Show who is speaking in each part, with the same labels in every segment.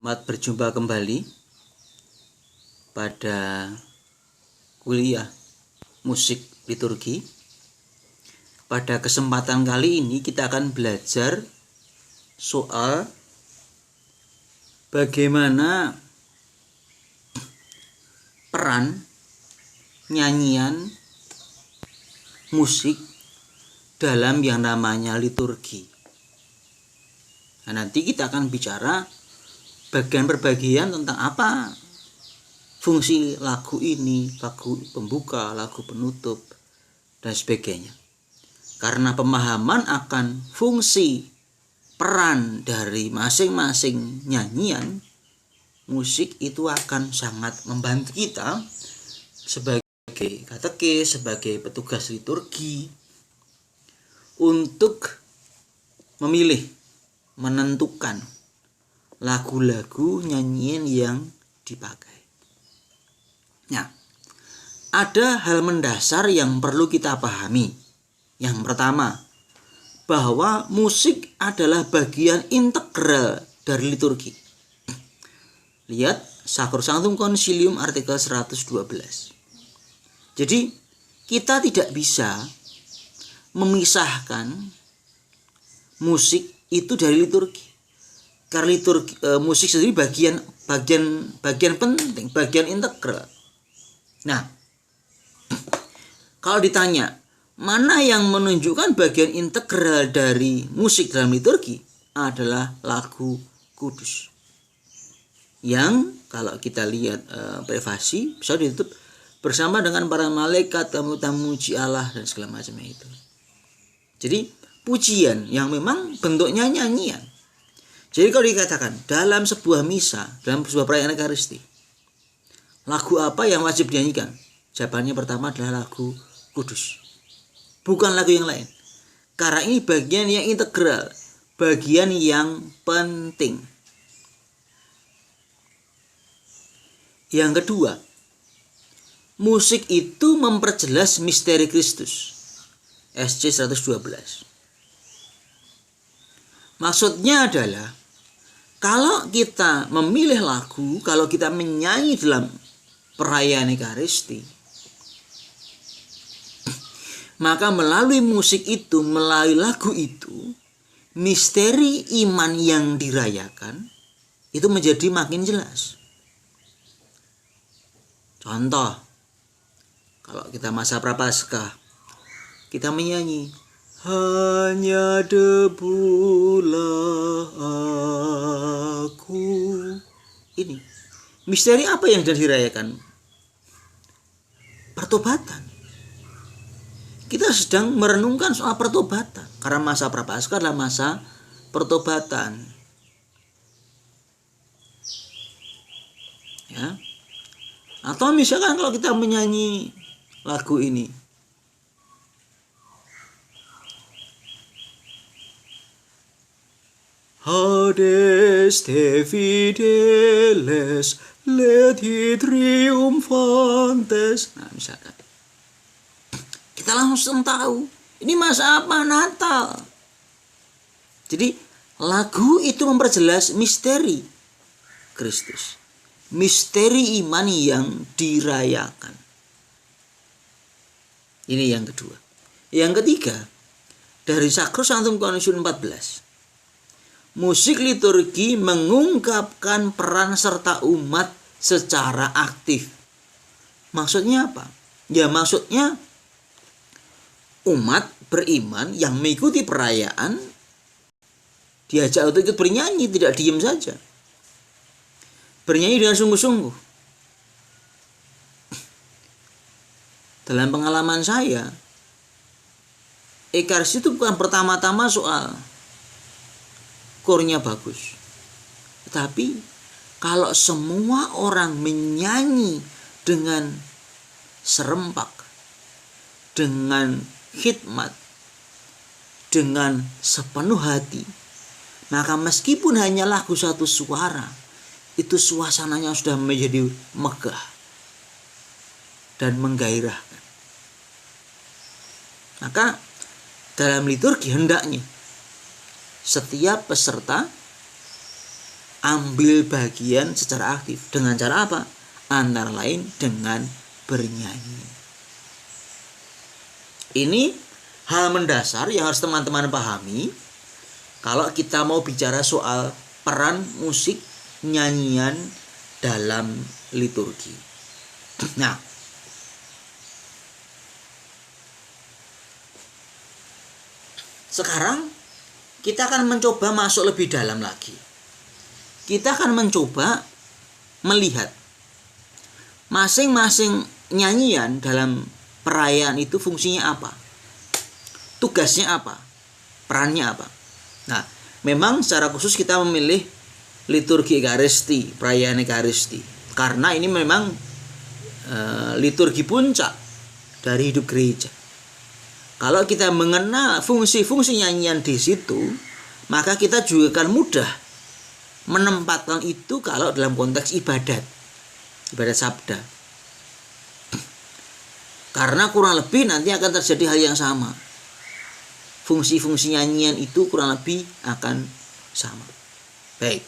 Speaker 1: Selamat berjumpa kembali pada kuliah musik liturgi. Pada kesempatan kali ini kita akan belajar soal bagaimana peran nyanyian musik dalam yang namanya liturgi. Nah, nanti kita akan bicara bagian per bagian tentang apa fungsi lagu ini, lagu pembuka, lagu penutup, dan sebagainya. Karena pemahaman akan fungsi peran dari masing-masing nyanyian musik itu akan sangat membantu kita sebagai katekis, sebagai petugas liturgi untuk memilih, menentukan lagu-lagu nyanyian yang dipakai. Nah, ada hal mendasar yang perlu kita pahami. Yang pertama, bahwa musik adalah bagian integral dari liturgi. Lihat Sacrosanctum Concilium artikel 112. Jadi, kita tidak bisa memisahkan musik itu dari liturgi. Karena liturgi, musik sendiri bagian penting, bagian integral. Nah, kalau ditanya mana yang menunjukkan bagian integral dari musik dalam liturgi adalah lagu kudus. Yang kalau kita lihat privasi bisa ditutup bersama dengan para malaikat, tamu-tamu muji Allah dan segala macamnya itu. Jadi pujian yang memang bentuknya nyanyian. Jadi kalau dikatakan dalam sebuah misa, dalam sebuah perayaan Ekaristi, lagu apa yang wajib dinyanyikan? Jawabannya pertama adalah lagu kudus. Bukan lagu yang lain. Karena ini bagian yang integral, bagian yang penting. Yang kedua, musik itu memperjelas misteri Kristus. SC 112. Maksudnya adalah kalau kita memilih lagu, kalau kita menyanyi dalam perayaan Ekaristi, maka melalui musik itu, melalui lagu itu, misteri iman yang dirayakan itu menjadi makin jelas. Contoh, kalau kita masa Prapaskah, kita menyanyi hanya debulah aku. Ini misteri apa yang dirayakan? Pertobatan. Kita sedang merenungkan soal pertobatan. Karena masa Prapaskah adalah masa pertobatan. Ya. Atau misalkan kalau kita menyanyi lagu ini, Hades te fideles leti triumphantes. Nah, misalkan kita langsung tahu ini masa apa? Natal. Jadi lagu itu memperjelas misteri Kristus, misteri iman yang dirayakan. Ini yang kedua. Yang ketiga, dari Sacrosanctum Concilium 14, musik liturgi mengungkapkan peran serta umat secara aktif. Maksudnya apa? Ya maksudnya umat beriman yang mengikuti perayaan diajak untuk ikut bernyanyi, tidak diam saja. Bernyanyi dengan sungguh-sungguh. Dalam pengalaman saya, Ekaristi itu bukan pertama-tama soal kornya bagus. Tetapi kalau semua orang menyanyi dengan serempak, dengan khidmat, dengan sepenuh hati, maka meskipun hanya lagu satu suara, itu suasananya sudah menjadi megah dan menggairahkan. Maka dalam liturgi hendaknya setiap peserta ambil bagian secara aktif. Dengan cara apa? Antara lain dengan bernyanyi. Ini hal mendasar yang harus teman-teman pahami kalau kita mau bicara soal peran musik nyanyian dalam liturgi. Nah, sekarang kita akan mencoba masuk lebih dalam lagi. Kita akan mencoba melihat masing-masing nyanyian dalam perayaan itu fungsinya apa, tugasnya apa, perannya apa. Nah, memang secara khusus kita memilih liturgi Ekaristi, perayaan Ekaristi, karena ini memang liturgi puncak dari hidup gereja. Kalau kita mengenal fungsi-fungsi nyanyian di situ, maka kita juga akan mudah menempatkan itu kalau dalam konteks ibadat sabda. Karena kurang lebih nanti akan terjadi hal yang sama. Fungsi-fungsi nyanyian itu kurang lebih akan sama. Baik.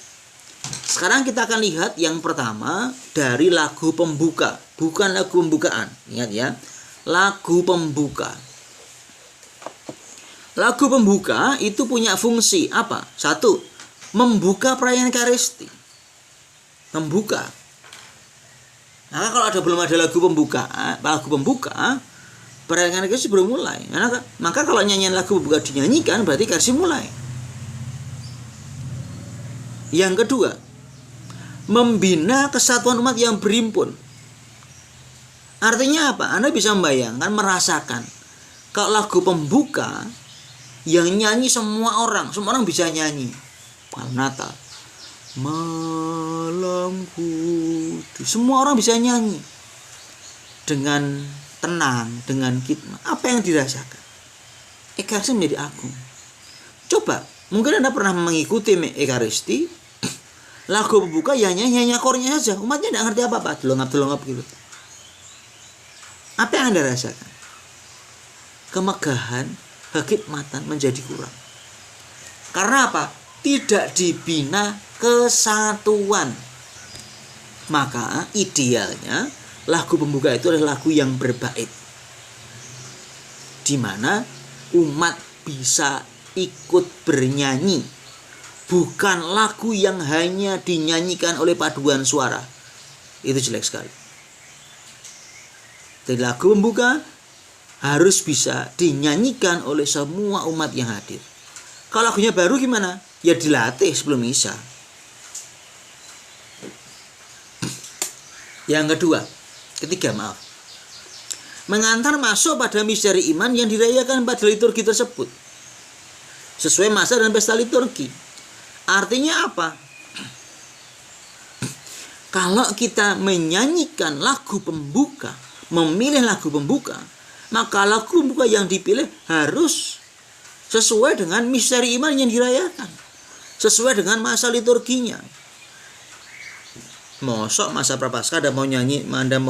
Speaker 1: Sekarang kita akan lihat yang pertama dari lagu pembuka, bukan lagu pembukaan. Ingat ya, lagu pembuka. Lagu pembuka itu punya fungsi apa? Satu, membuka perayaan Ekaristi. Membuka. Nah, kalau belum ada lagu pembuka, perayaan Ekaristi belum mulai. Maka kalau nyanyian lagu pembuka dinyanyikan, berarti Ekaristi mulai. Yang kedua, membina kesatuan umat yang berhimpun. Artinya apa? Anda bisa membayangkan, merasakan kalau lagu pembuka yang nyanyi semua orang bisa nyanyi. Malam Natal, malam kudus, semua orang bisa nyanyi dengan tenang, dengan khidmat. Apa yang dirasakan? Ekaristi menjadi agung. Coba, mungkin Anda pernah mengikuti Ekaristi, lagu pembuka ya nyanyi akornya saja, umatnya tidak ngerti apa-apa, delongap gitu. Apa yang Anda rasakan? Kemegahan, kekhidmatan menjadi kurang. Karena apa? Tidak dibina kesatuan. Maka idealnya lagu pembuka itu adalah lagu yang berbait, di mana umat bisa ikut bernyanyi, bukan lagu yang hanya dinyanyikan oleh paduan suara. Itu jelek sekali. Jadi lagu pembuka harus bisa dinyanyikan oleh semua umat yang hadir. Kalau lagunya baru gimana? Ya dilatih sebelum misa. Yang ketiga, mengantar masuk pada misteri iman yang dirayakan pada liturgi tersebut, sesuai masa dan pesta liturgi. Artinya apa? Kalau kita menyanyikan lagu pembuka, memilih lagu pembuka, maka lagu pembuka yang dipilih harus sesuai dengan misteri iman yang dirayakan, sesuai dengan masa liturginya. Mosok masa Prapaskah Anda mau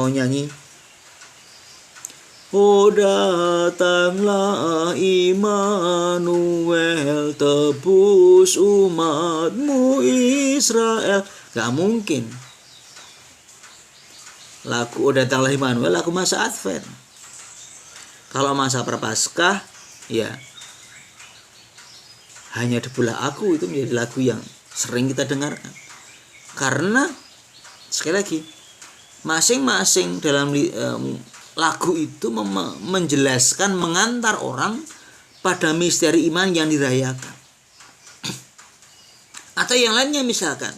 Speaker 1: nyanyi Oh datanglah Immanuel, tebus umatmu Israel. Gak mungkin. Lagu Oh datanglah Immanuel lagu masa Advent. Kalau masa Prapaskah, ya hanya debulah aku, itu menjadi lagu yang sering kita dengarkan. Karena sekali lagi, masing-masing dalam lagu itu menjelaskan, mengantar orang pada misteri iman yang dirayakan. Atau yang lainnya misalkan,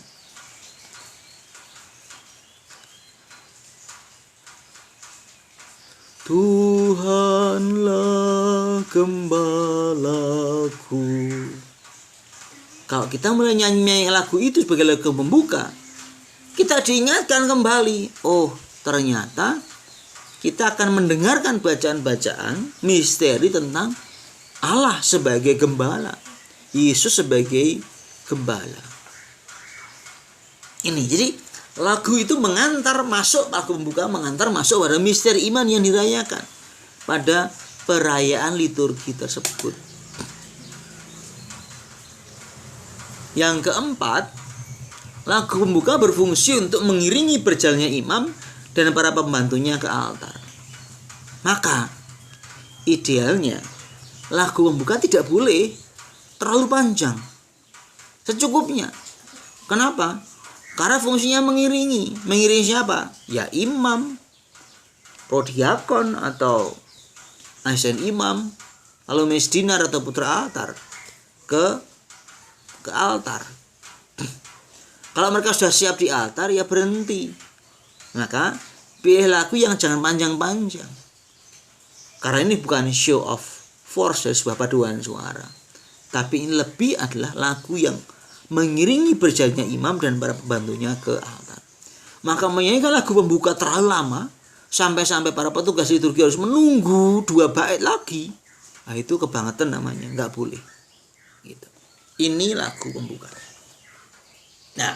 Speaker 1: Tuhanlah gembalaku. Kalau kita mulai nyanyi lagu itu sebagai lagu pembuka, kita diingatkan kembali, oh ternyata kita akan mendengarkan bacaan-bacaan misteri tentang Allah sebagai gembala, Yesus sebagai gembala. Ini jadi lagu itu mengantar masuk, lagu pembuka mengantar masuk pada misteri iman yang dirayakan pada perayaan liturgi tersebut. Yang keempat, Lagu pembuka berfungsi untuk mengiringi berjalannya imam dan para pembantunya ke altar. Maka idealnya lagu pembuka tidak boleh terlalu panjang, secukupnya. Kenapa? Karena fungsinya mengiringi. Mengiringi siapa? Ya imam, prodiakon atau asisten imam, lalu mesdinar atau putra altar ke altar. Kalau mereka sudah siap di altar, ya berhenti. Maka pilih lagu yang jangan panjang-panjang. Karena ini bukan show of force dari sebuah paduan suara, tapi ini lebih adalah lagu yang mengiringi berjalannya imam dan para pembantunya ke altar. Maka menyanyikan lagu pembuka terlalu lama, sampai-sampai para petugas liturgi harus menunggu 2 bait lagi. Nah, itu kebangetan namanya, nggak boleh. Gitu. Ini lagu pembuka. Nah,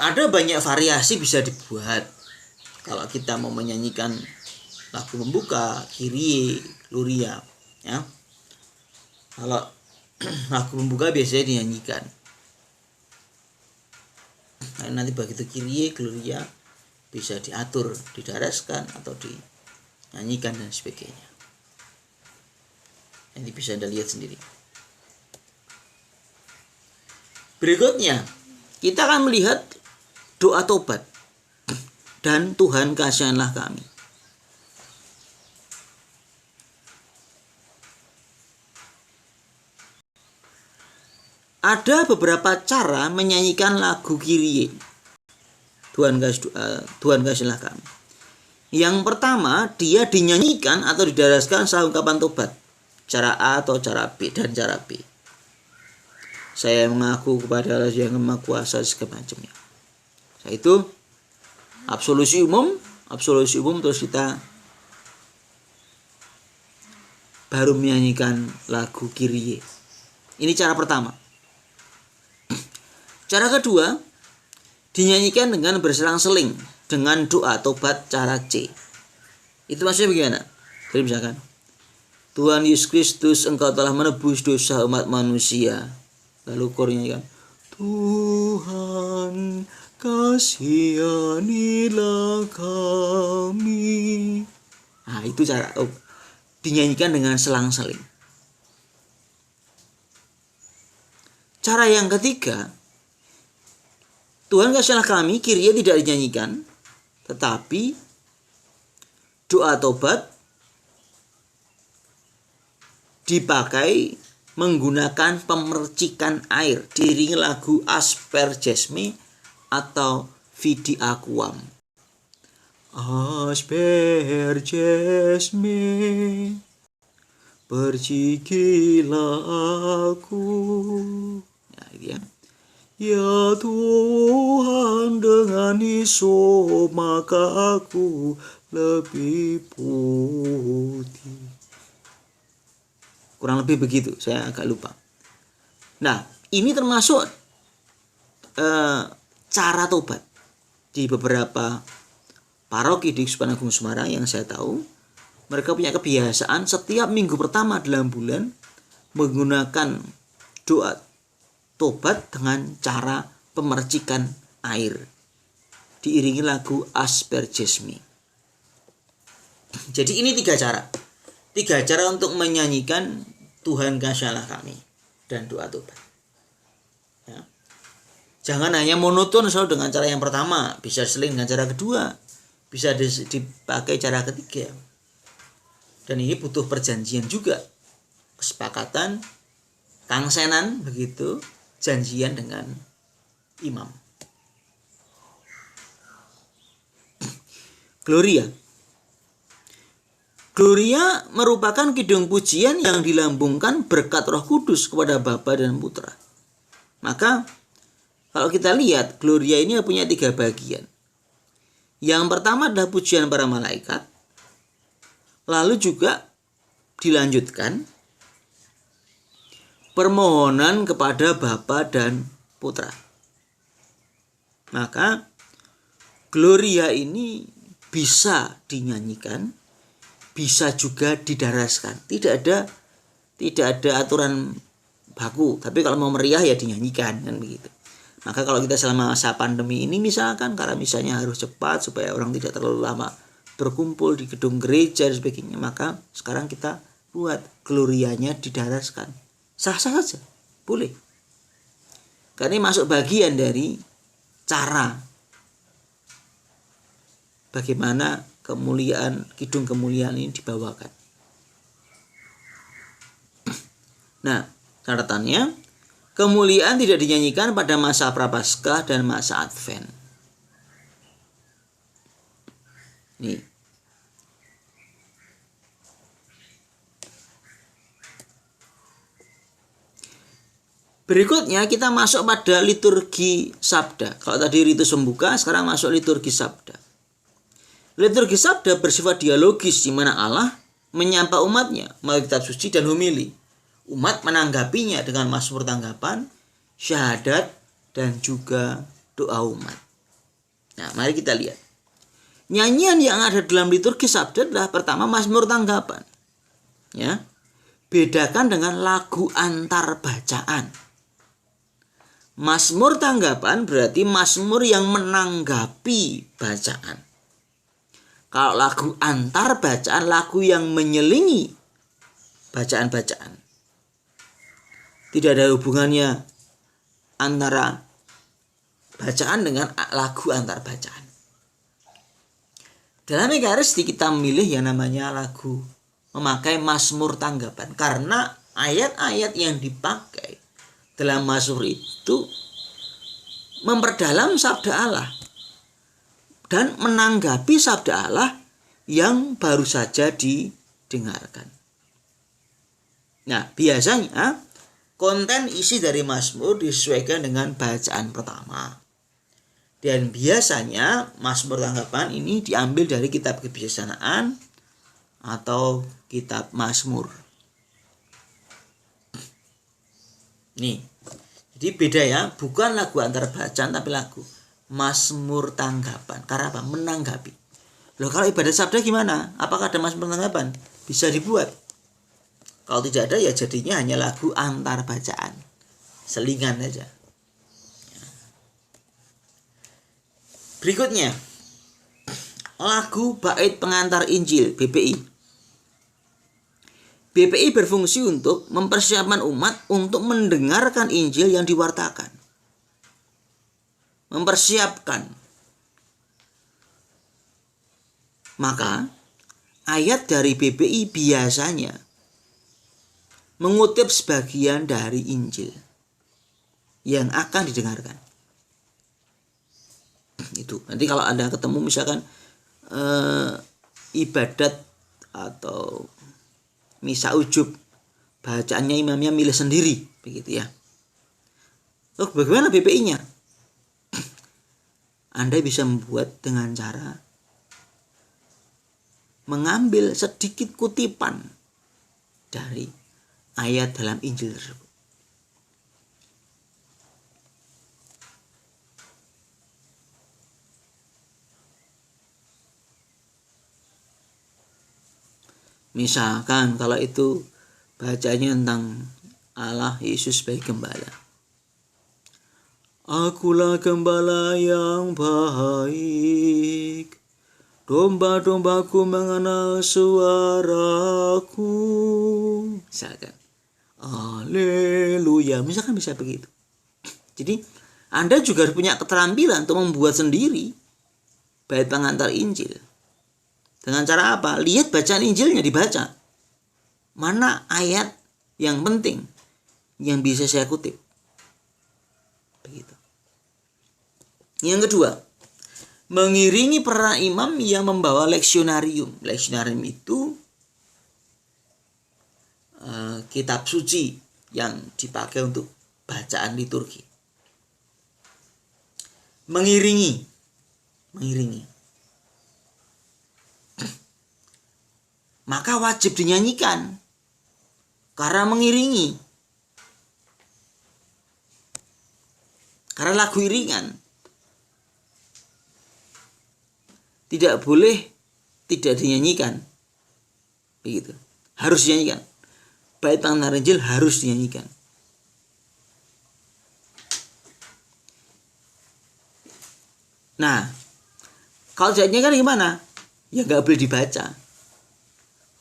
Speaker 1: ada banyak variasi bisa dibuat kalau kita mau menyanyikan lagu pembuka, Kyrie, Gloria, ya. Kalau lagu pembuka biasanya dinyanyikan. Nah, nanti begitu Kyrie, Gloria bisa diatur, didaraskan atau dinyanyikan dan sebagainya. Nanti bisa Anda lihat sendiri. Berikutnya, kita akan melihat doa tobat dan Tuhan kasihanlah kami. Ada beberapa cara menyanyikan lagu Kyrie. Tuhan kasihanlah kami. Yang pertama, dia dinyanyikan atau didaraskan saat ungkapan tobat. Cara A atau cara B dan cara B. Saya mengaku kepada Allah yang Maha Kuasa segala macamnya. Nah, itu absolusi umum terus kita baru menyanyikan lagu Kyrie. Ini cara pertama. Cara kedua, dinyanyikan dengan berselang-seling dengan doa tobat cara C. Itu maksudnya bagaimana? Jadi misalkan, Tuhan Yesus Kristus, Engkau telah menebus dosa umat manusia. Lalu kornya kan, Tuhan kasihanilah kami. Nah, itu cara dinyanyikan dengan selang-seling. Cara yang ketiga, Tuhan kasihanlah kami, Kyrie tidak dinyanyikan, tetapi doa tobat dipakai menggunakan pemercikan air, diiringi lagu Aspergesme atau Vidi Aquam. Aspergesme, percikilah aku. Nah, ini ya. Ya Tuhan, dengan hisop maka aku lebih putih. Kurang lebih begitu, saya agak lupa. Nah, ini termasuk cara tobat di beberapa paroki di Keuskupan Agung Semarang yang saya tahu. Mereka punya kebiasaan setiap minggu pertama dalam bulan menggunakan doa tobat dengan cara pemercikan air, diiringi lagu Aspergesme. Jadi ini 3 cara. 3 cara untuk menyanyikan Tuhan kasihanlah kami dan doa tobat. Ya. Jangan hanya monoton selalu dengan cara yang pertama, bisa seling dengan cara kedua, bisa dipakai cara ketiga. Dan ini butuh perjanjian juga, kesepakatan, kangsenan begitu, janjian dengan imam. Gloria merupakan kidung pujian yang dilambungkan berkat Roh Kudus kepada Bapa dan Putra. Maka kalau kita lihat, Gloria ini punya 3 bagian. Yang pertama adalah pujian para malaikat. Lalu juga dilanjutkan permohonan kepada Bapa dan Putra. Maka Gloria ini bisa dinyanyikan, bisa juga didaraskan. Tidak ada aturan baku, tapi kalau mau meriah ya dinyanyikan kan begitu. Maka kalau kita selama masa pandemi ini misalkan, karena misalnya harus cepat supaya orang tidak terlalu lama berkumpul di gedung gereja dan sebagainya, maka sekarang kita buat glorianya didaraskan. Sah-sah saja, boleh. Karena ini masuk bagian dari cara bagaimana kemuliaan, kidung kemuliaan ini dibawakan. Nah, catatannya, kemuliaan tidak dinyanyikan pada masa Prapaskah dan masa Advent. Nih. Berikutnya kita masuk pada liturgi sabda. Kalau tadi ritus pembuka, sekarang masuk liturgi sabda. Liturgi sabda bersifat dialogis, di mana Allah menyapa umatnya melalui kitab suci dan homili. Umat menanggapinya dengan mazmur tanggapan, syahadat, dan juga doa umat. Nah, mari kita lihat. Nyanyian yang ada dalam liturgi sabda adalah pertama mazmur tanggapan. Ya. Bedakan dengan lagu antar bacaan. Mazmur tanggapan berarti mazmur yang menanggapi bacaan. Kalau lagu antar bacaan, lagu yang menyelingi bacaan-bacaan. Tidak ada hubungannya antara bacaan dengan lagu antar bacaan. Dalam Ekaristi kita memilih yang namanya lagu, memakai mazmur tanggapan. Karena ayat-ayat yang dipakai dalam mazmur itu memperdalam sabda Allah dan menanggapi sabda Allah yang baru saja didengarkan. Nah, biasanya konten isi dari mazmur disesuaikan dengan bacaan pertama. Dan biasanya mazmur tanggapan ini diambil dari kitab kebijaksanaan atau kitab mazmur. Nih, jadi beda ya, bukan lagu antar bacaan tapi lagu mazmur tanggapan. Karena apa? Menanggapi. Loh, kalau ibadah sabda gimana? Apakah ada mazmur tanggapan? Bisa dibuat. Kalau tidak ada ya jadinya hanya lagu antar bacaan. Selingan saja. Berikutnya, lagu bait pengantar Injil, BPI. BPI berfungsi untuk mempersiapkan umat untuk mendengarkan Injil yang diwartakan. Mempersiapkan. Maka, ayat dari BPI biasanya mengutip sebagian dari Injil yang akan didengarkan. Itu nanti kalau Anda ketemu misalkan ibadat atau misa ujub, bacaannya imamnya milih sendiri, begitu ya. Loh, bagaimana BPI-nya? Anda bisa membuat dengan cara mengambil sedikit kutipan dari ayat dalam Injil tersebut. Misalkan kalau itu bacanya tentang Allah Yesus sebagai gembala. Akulah gembala yang baik, domba-dombaku mengenal suaraku. Misalkan, haleluya, misalkan bisa begitu. Jadi Anda juga harus punya keterampilan untuk membuat sendiri bait pengantar Injil. Dengan cara apa? Lihat bacaan Injilnya dibaca. Mana ayat yang penting yang bisa saya kutip. Begitu. Yang kedua, mengiringi para imam yang membawa leksionarium. Leksionarium itu kitab suci yang dipakai untuk bacaan liturgi. Mengiringi. Maka wajib dinyanyikan karena mengiringi, karena lagu iringan. Tidak boleh tidak dinyanyikan, begitu, harus dinyanyikan. Bait pengantar Injil harus dinyanyikan. Nah, kalau tidak dinyanyikan gimana? Ya nggak boleh dibaca.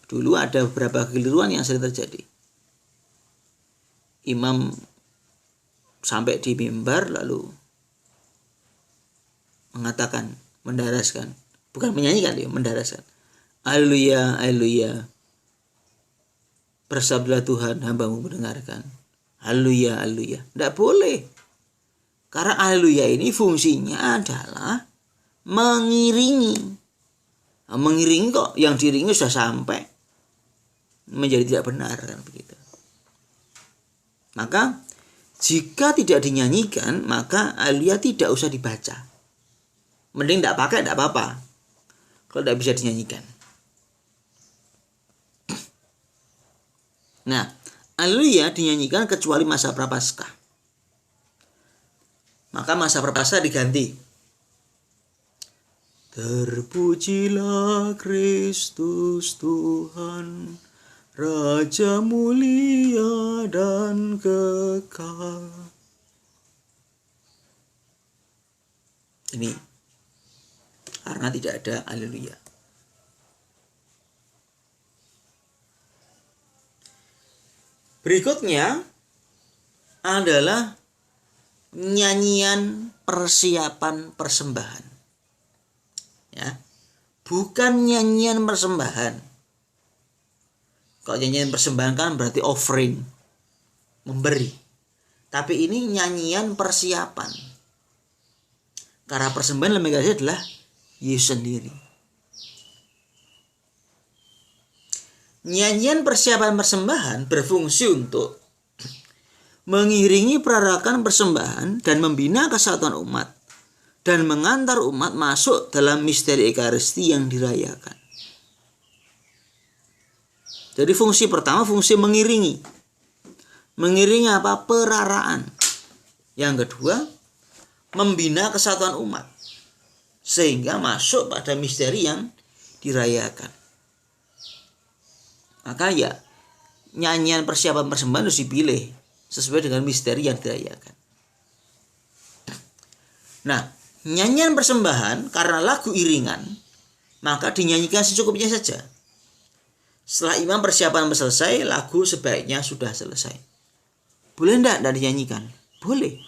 Speaker 1: Dulu ada beberapa kekeliruan yang sering terjadi. Imam sampai di mimbar lalu mengatakan, mendaraskan, bukan menyanyikan ya, mendaraskan. Haleluya, haleluya. Bersabdalah Tuhan, hambamu mendengarkan. Haleluya, haleluya. Tidak boleh. Karena haleluya ini fungsinya adalah mengiringi. Nah, mengiringi kok, yang diiringi sudah sampai, menjadi tidak benar kan begitu. Maka jika tidak dinyanyikan, maka haleluya tidak usah dibaca. Mending tidak pakai, tidak apa-apa. Kalau tidak bisa dinyanyikan. Nah, haleluya dinyanyikan kecuali masa prapaskah. Maka masa prapaskah diganti. Terpujilah Kristus Tuhan, Raja mulia dan kekal. Ini karena tidak ada haleluya. Berikutnya adalah nyanyian persiapan persembahan. Ya. Bukan nyanyian persembahan. Kalau nyanyian persembahan kan berarti offering, memberi. Tapi ini nyanyian persiapan. Karena persembahan dalam Yesus adalah Yesus sendiri. Nyanyian persiapan persembahan berfungsi untuk mengiringi perarakan persembahan dan membina kesatuan umat dan mengantar umat masuk dalam misteri Ekaristi yang dirayakan. Jadi fungsi pertama fungsi mengiringi. Mengiringi apa? Peraraan. Yang kedua, membina kesatuan umat sehingga masuk pada misteri yang dirayakan. Maka ya nyanyian persiapan persembahan harus dipilih sesuai dengan misteri yang dirayakan. Nah, nyanyian persembahan karena lagu iringan, maka dinyanyikan secukupnya saja. Setelah imam persiapan selesai, lagu sebaiknya sudah selesai. Boleh enggak dinyanyikan? Boleh.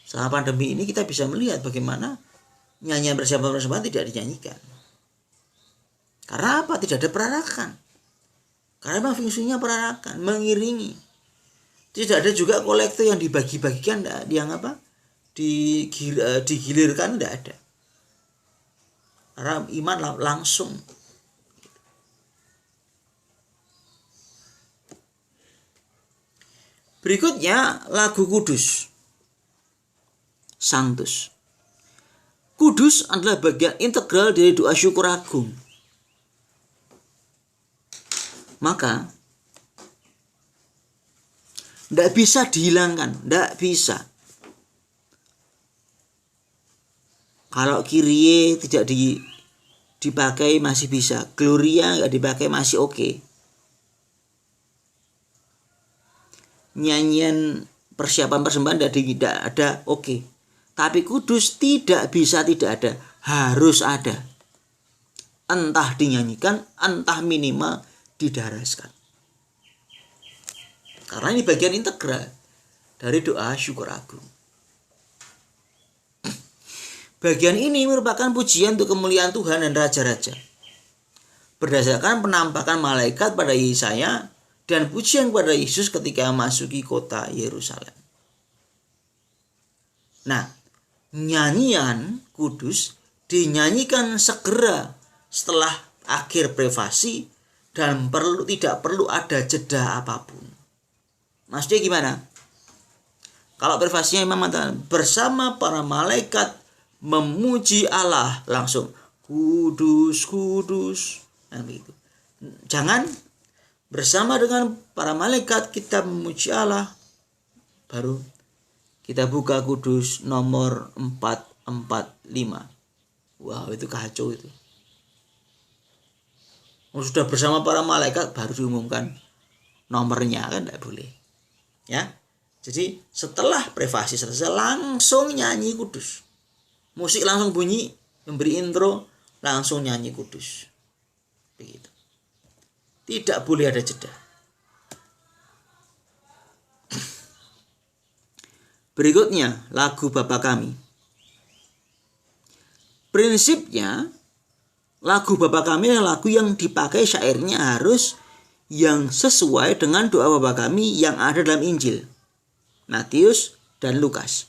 Speaker 1: Selama pandemi ini kita bisa melihat bagaimana nyanyian persiapan tidak dinyanyikan. Karena apa? Tidak ada perarakan. Karena memang fungsinya perarakan, mengiringi. Tidak ada juga kolektor yang dibagi-bagikan, yang apa? Digilirkan, tidak ada. Karena iman langsung. Berikutnya lagu kudus. Sanctus. Kudus adalah bagian integral dari doa syukur agung. Maka tidak bisa dihilangkan, tidak bisa. Kalau Kyrie tidak dipakai masih bisa, Gloria nggak dipakai masih oke. Nyanyian persiapan persembahan tidak ada oke. Tapi kudus tidak bisa tidak ada, harus ada. Entah dinyanyikan, entah minimal didaraskan. Karena ini bagian integral dari doa syukur agung. Bagian ini merupakan pujian untuk kemuliaan Tuhan dan Raja-Raja. Berdasarkan penampakan malaikat pada Yesaya dan pujian kepada Yesus ketika memasuki kota Yerusalem. Nah, nyanyian kudus dinyanyikan segera setelah akhir privasi dan tidak perlu ada jeda apapun. Maksudnya gimana? Kalau privasinya memang bersama para malaikat memuji Allah, langsung kudus, kudus. Nah, begitu. Jangan bersama dengan para malaikat kita memuji Allah, baru kita buka kudus nomor 445. Wow, itu kacau itu. Sudah bersama para malaikat baru diumumkan nomornya, kan tidak boleh. Ya. Jadi setelah privasi selesai langsung nyanyi kudus. Musik langsung bunyi, memberi intro, langsung nyanyi kudus. Begitu. Tidak boleh ada jeda. Berikutnya, lagu Bapa Kami. Prinsipnya, lagu Bapa Kami adalah lagu yang dipakai syairnya harus yang sesuai dengan doa Bapa Kami yang ada dalam Injil Matius dan Lukas.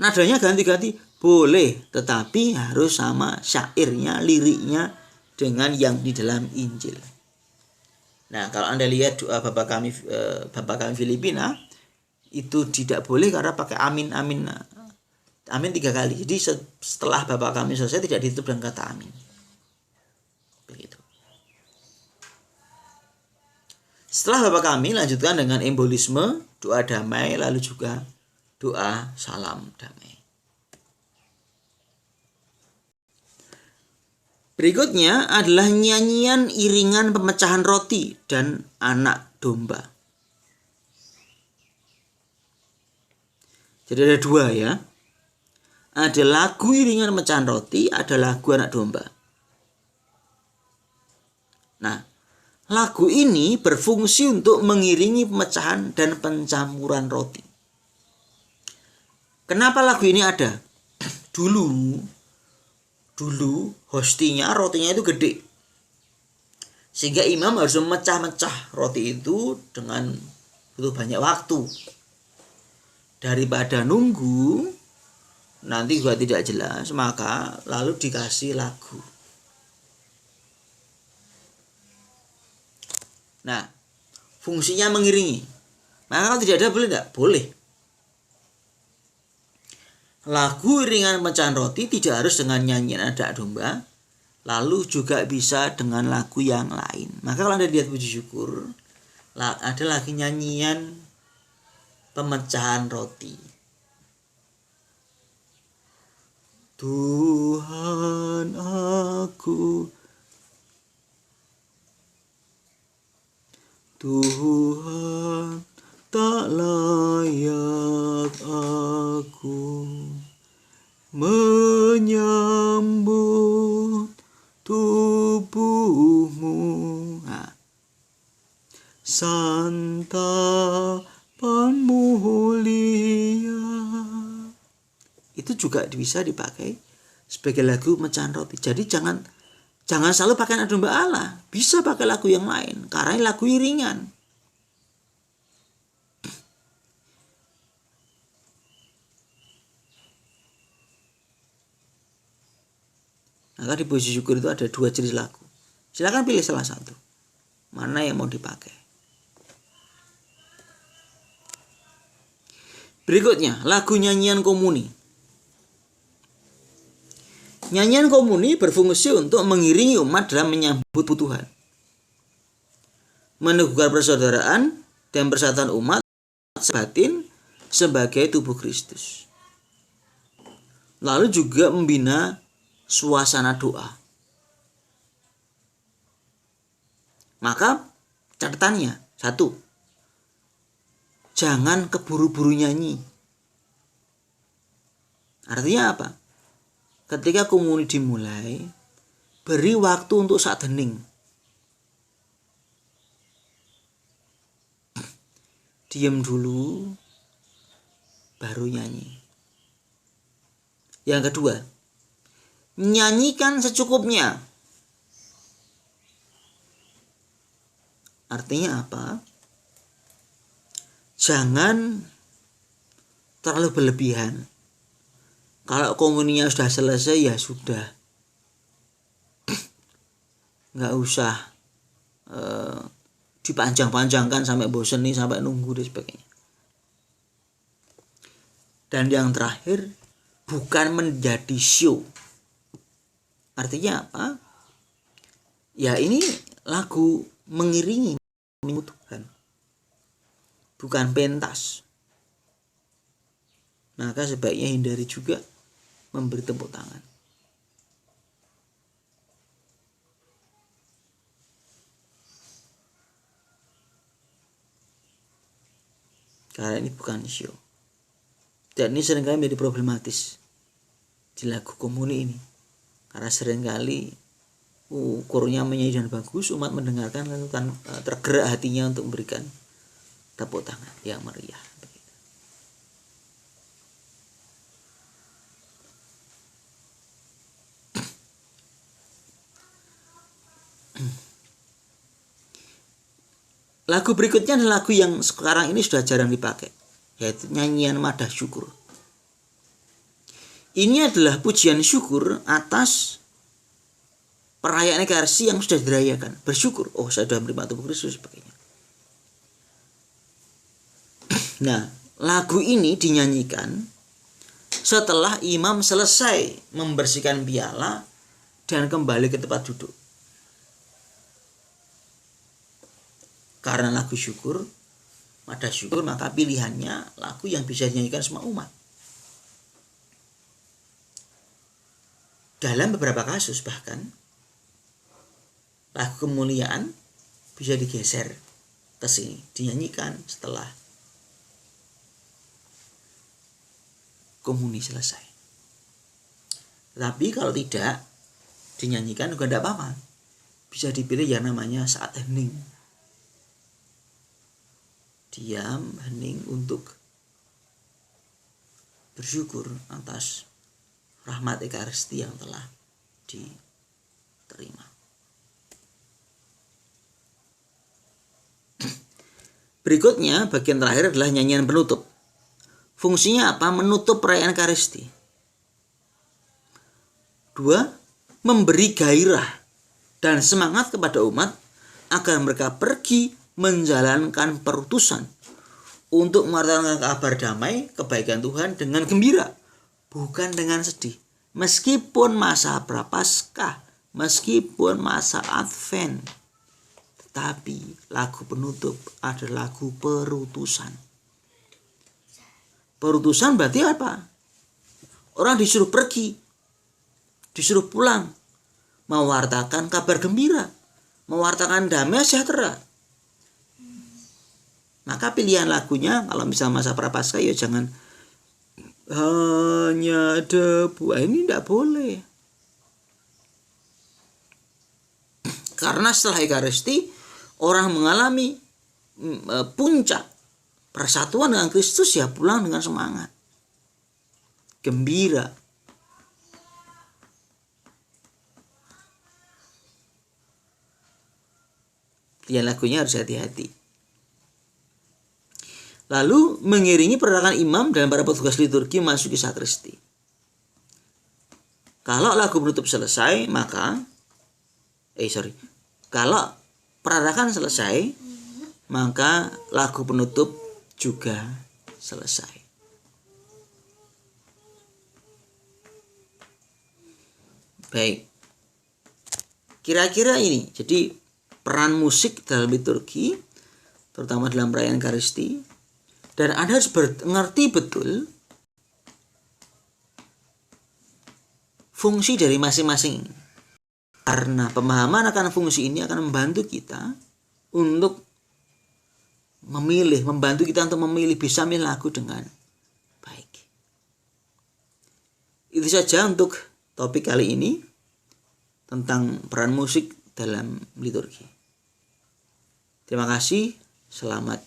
Speaker 1: Nadanya ganti-ganti boleh, tetapi harus sama syairnya, liriknya dengan yang di dalam Injil. Nah, kalau Anda lihat doa Bapa Kami Filipina itu tidak boleh karena pakai amin amin. Amin 3 kali. Jadi setelah Bapa Kami selesai tidak ditutup dengan kata amin. Begitu. Setelah Bapa Kami lanjutkan dengan embolisme, doa damai, lalu juga doa salam damai. Berikutnya adalah nyanyian iringan pemecahan roti dan anak domba. Jadi ada 2 ya. Ada lagu iringan pemecahan roti, ada lagu anak domba. Nah, lagu ini berfungsi untuk mengiringi pemecahan dan pencampuran roti. Kenapa lagu ini ada? Dulu hostinya rotinya itu gede. Sehingga imam harus memecah-mecah roti itu dengan butuh banyak waktu. Daripada nunggu nanti juga tidak jelas, maka lalu dikasih lagu. Nah, fungsinya mengiringi. Maka kalau tidak ada boleh tidak? Boleh. Lagu iringan pemecahan roti tidak harus dengan nyanyian anak domba, lalu juga bisa dengan lagu yang lain. Maka kalau Anda lihat puji syukur, ada lagi nyanyian pemecahan roti. Tuhan Tuhan tak layak aku menyambut tubuhmu. Nah, santapan mulia. Itu juga bisa dipakai sebagai lagu pemecahan roti. Jadi jangan selalu pakai anak domba Allah. Bisa pakai lagu yang lain. Karena ini lagu iringan. Maka di puji syukur itu ada 2 jenis lagu. Silakan pilih salah satu. Mana yang mau dipakai. Berikutnya, lagu nyanyian komuni. Nyanyian komuni berfungsi untuk mengiringi umat dalam menyambut Tuhan, meneguhkan persaudaraan dan persatuan umat batin sebagai tubuh Kristus. Lalu juga membina suasana doa. Maka catatannya 1, jangan keburu-buru nyanyi. Artinya apa? Ketika komuni dimulai, beri waktu untuk saat hening. Diam dulu, baru nyanyi. Yang kedua, nyanyikan secukupnya. Artinya apa? Jangan terlalu berlebihan. Kalau komuninya sudah selesai ya sudah. Nggak usah dipanjang-panjangkan sampai bosen nih, sampai nunggu dan sebagainya. Dan yang terakhir, bukan menjadi show. Artinya apa? Ya ini lagu mengiringi Tuhan, bukan pentas. Maka sebaiknya hindari juga memberi tepuk tangan. Karena ini bukan show. Dan ini seringkali menjadi problematis di lagu komuni ini. Karena seringkali ukurnya menyanyi dan bagus, umat mendengarkan lalu tergerak hatinya untuk memberikan tepuk tangan yang meriah. Lagu berikutnya adalah lagu yang sekarang ini sudah jarang dipakai, yaitu nyanyian madah syukur. Ini adalah pujian syukur atas perayaan Ekaristi yang sudah dirayakan. Bersyukur, oh saya sudah menerima tubuh Kristus sebagainya. Nah, lagu ini dinyanyikan setelah imam selesai membersihkan piala dan kembali ke tempat duduk. Karena lagu syukur, madah syukur, maka pilihannya lagu yang bisa dinyanyikan semua umat. Dalam beberapa kasus bahkan lagu kemuliaan bisa digeser ke sini, dinyanyikan setelah komuni selesai. Tapi kalau tidak dinyanyikan juga tidak apa-apa. Bisa dipilih yang namanya saat hening. Diam, hening untuk bersyukur atas rahmat Ekaristi yang telah diterima. Berikutnya, bagian terakhir adalah nyanyian penutup. Fungsinya apa? Menutup perayaan Ekaristi. 2. Memberi gairah dan semangat kepada umat agar mereka pergi menjalankan perutusan untuk mewartakan kabar damai kebaikan Tuhan dengan gembira, bukan dengan sedih. Meskipun masa Prapaskah, meskipun masa Advent, tetapi lagu penutup adalah lagu perutusan. Perutusan berarti apa? Orang disuruh pergi, disuruh pulang, mewartakan kabar gembira, mewartakan damai sejahtera. Maka pilihan lagunya kalau misalnya masa Prapaskah ya jangan hanya debu. Ini tidak boleh. Karena setelah Ekaristi orang mengalami puncak persatuan dengan Kristus, ya pulang dengan semangat, gembira. Pilihan lagunya harus hati-hati. Lalu mengiringi pergerakan imam dan para petugas liturgi masuki sakristi. Kalau lagu penutup selesai, maka kalau pergerakan selesai, maka lagu penutup juga selesai. Baik. Kira-kira ini. Jadi peran musik dalam liturgi, terutama dalam perayaan Ekaristi, dan Anda harus mengerti betul fungsi dari masing-masing. Karena pemahaman akan fungsi ini akan membantu kita untuk memilih, bisa memilih lagu dengan baik. Itu saja untuk topik kali ini tentang peran musik dalam liturgi. Terima kasih, selamat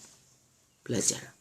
Speaker 1: belajar.